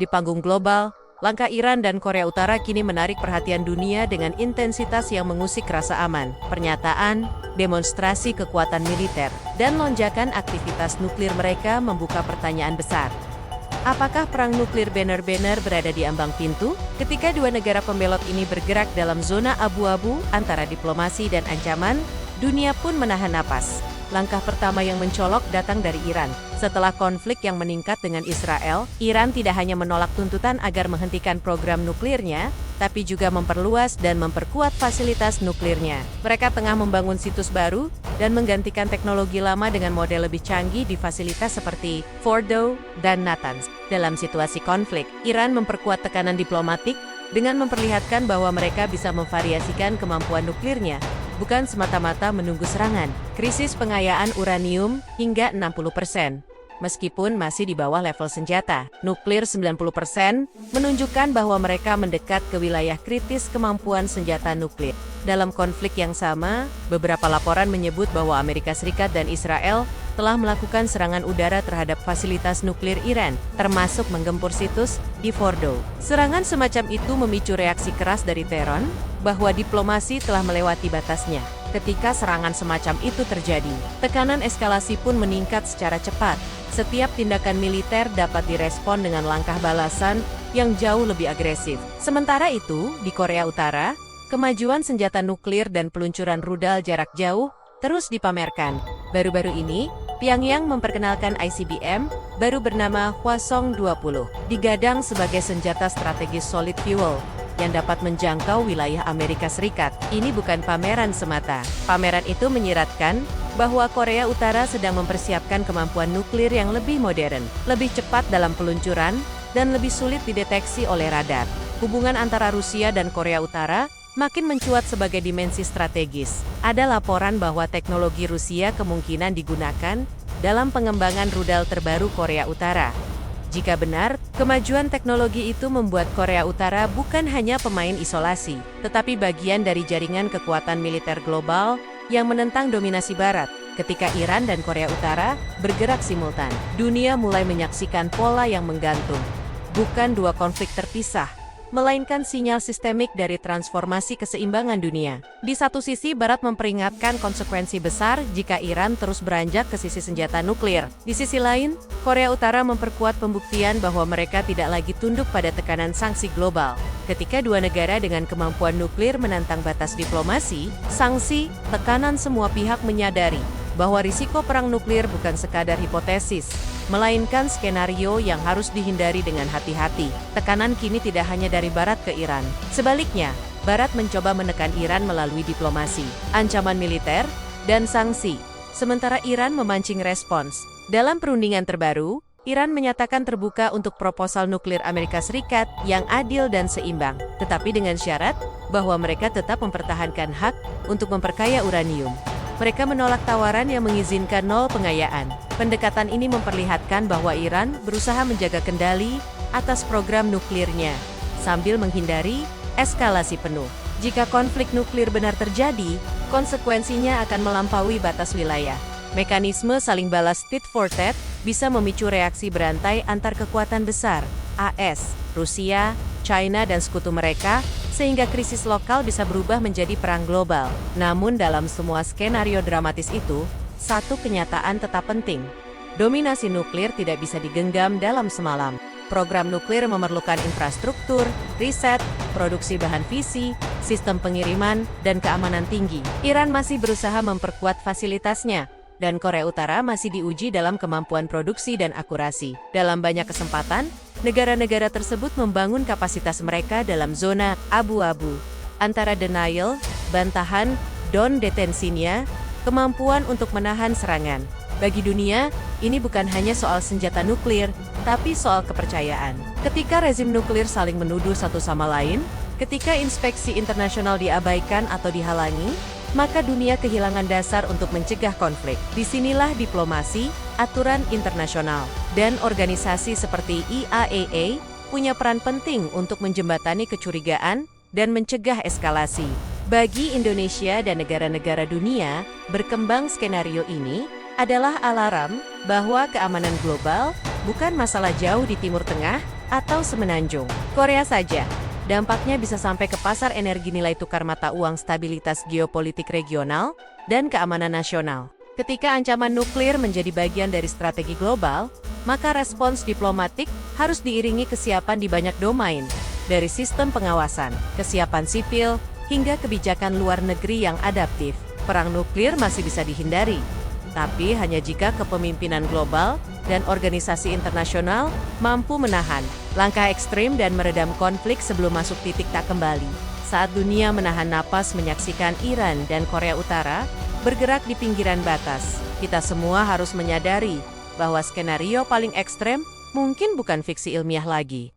Di panggung global, langkah Iran dan Korea Utara kini menarik perhatian dunia dengan intensitas yang mengusik rasa aman, pernyataan, demonstrasi kekuatan militer, dan lonjakan aktivitas nuklir mereka membuka pertanyaan besar. Apakah perang nuklir benar-benar berada di ambang pintu? Ketika dua negara pembelot ini bergerak dalam zona abu-abu antara diplomasi dan ancaman, dunia pun menahan napas. Langkah pertama yang mencolok datang dari Iran. Setelah konflik yang meningkat dengan Israel, Iran tidak hanya menolak tuntutan agar menghentikan program nuklirnya, tapi juga memperluas dan memperkuat fasilitas nuklirnya. Mereka tengah membangun situs baru dan menggantikan teknologi lama dengan model lebih canggih di fasilitas seperti Fordow dan Natanz. Dalam situasi konflik, Iran memperkuat tekanan diplomatik dengan memperlihatkan bahwa mereka bisa memvariasikan kemampuan nuklirnya, bukan semata-mata menunggu serangan. Krisis pengayaan uranium hingga 60%. Meskipun masih di bawah level senjata, nuklir 90% menunjukkan bahwa mereka mendekat ke wilayah kritis kemampuan senjata nuklir. Dalam konflik yang sama, beberapa laporan menyebut bahwa Amerika Serikat dan Israel telah melakukan serangan udara terhadap fasilitas nuklir Iran, termasuk menggempur situs di Fordow. Serangan semacam itu memicu reaksi keras dari Tehran, bahwa diplomasi telah melewati batasnya. Ketika serangan semacam itu terjadi, tekanan eskalasi pun meningkat secara cepat. Setiap tindakan militer dapat direspon dengan langkah balasan yang jauh lebih agresif. Sementara itu, di Korea Utara, kemajuan senjata nuklir dan peluncuran rudal jarak jauh terus dipamerkan. Baru-baru ini, Pyongyang memperkenalkan ICBM baru bernama Hwasong-20, digadang sebagai senjata strategis solid fuel yang dapat menjangkau wilayah Amerika Serikat. Ini bukan pameran semata. Pameran itu menyiratkan bahwa Korea Utara sedang mempersiapkan kemampuan nuklir yang lebih modern, lebih cepat dalam peluncuran, dan lebih sulit dideteksi oleh radar. Hubungan antara Rusia dan Korea Utara makin mencuat sebagai dimensi strategis. Ada laporan bahwa teknologi Rusia kemungkinan digunakan dalam pengembangan rudal terbaru Korea Utara. Jika benar, kemajuan teknologi itu membuat Korea Utara bukan hanya pemain isolasi, tetapi bagian dari jaringan kekuatan militer global yang menentang dominasi Barat. Ketika Iran dan Korea Utara bergerak simultan, dunia mulai menyaksikan pola yang menggantung. Bukan dua konflik terpisah, melainkan sinyal sistemik dari transformasi keseimbangan dunia. Di satu sisi, Barat memperingatkan konsekuensi besar jika Iran terus beranjak ke sisi senjata nuklir. Di sisi lain, Korea Utara memperkuat pembuktian bahwa mereka tidak lagi tunduk pada tekanan sanksi global. Ketika dua negara dengan kemampuan nuklir menantang batas diplomasi, sanksi, tekanan semua pihak menyadari bahwa risiko perang nuklir bukan sekadar hipotesis, melainkan skenario yang harus dihindari dengan hati-hati. Tekanan kini tidak hanya dari Barat ke Iran. Sebaliknya, Barat mencoba menekan Iran melalui diplomasi, ancaman militer, dan sanksi. Sementara Iran memancing respons. Dalam perundingan terbaru, Iran menyatakan terbuka untuk proposal nuklir Amerika Serikat yang adil dan seimbang, tetapi dengan syarat bahwa mereka tetap mempertahankan hak untuk memperkaya uranium. Mereka menolak tawaran yang mengizinkan nol pengayaan. Pendekatan ini memperlihatkan bahwa Iran berusaha menjaga kendali atas program nuklirnya, sambil menghindari eskalasi penuh. Jika konflik nuklir benar terjadi, konsekuensinya akan melampaui batas wilayah. Mekanisme saling balas tit for tat bisa memicu reaksi berantai antar kekuatan besar, AS, Rusia, China dan sekutu mereka, sehingga krisis lokal bisa berubah menjadi perang global. Namun dalam semua skenario dramatis itu, satu kenyataan tetap penting. Dominasi nuklir tidak bisa digenggam dalam semalam. Program nuklir memerlukan infrastruktur, riset, produksi bahan fisi, sistem pengiriman, dan keamanan tinggi. Iran masih berusaha memperkuat fasilitasnya, dan Korea Utara masih diuji dalam kemampuan produksi dan akurasi. Dalam banyak kesempatan, negara-negara tersebut membangun kapasitas mereka dalam zona abu-abu, antara denial, bantahan, dan detensinya, kemampuan untuk menahan serangan. Bagi dunia, ini bukan hanya soal senjata nuklir, tapi soal kepercayaan. Ketika rezim nuklir saling menuduh satu sama lain, ketika inspeksi internasional diabaikan atau dihalangi, maka dunia kehilangan dasar untuk mencegah konflik. Disinilah diplomasi, aturan internasional, dan organisasi seperti IAEA punya peran penting untuk menjembatani kecurigaan dan mencegah eskalasi. Bagi Indonesia dan negara-negara dunia, berkembang skenario ini adalah alarm bahwa keamanan global bukan masalah jauh di Timur Tengah, atau semenanjung Korea saja. Dampaknya bisa sampai ke pasar energi, nilai tukar mata uang, stabilitas geopolitik regional, dan keamanan nasional. Ketika ancaman nuklir menjadi bagian dari strategi global, maka respons diplomatik harus diiringi kesiapan di banyak domain, dari sistem pengawasan, kesiapan sipil, hingga kebijakan luar negeri yang adaptif. Perang nuklir masih bisa dihindari, tapi hanya jika kepemimpinan global dan organisasi internasional mampu menahan langkah ekstrim dan meredam konflik sebelum masuk titik tak kembali. Saat dunia menahan napas menyaksikan Iran dan Korea Utara bergerak di pinggiran batas, kita semua harus menyadari bahwa skenario paling ekstrem mungkin bukan fiksi ilmiah lagi.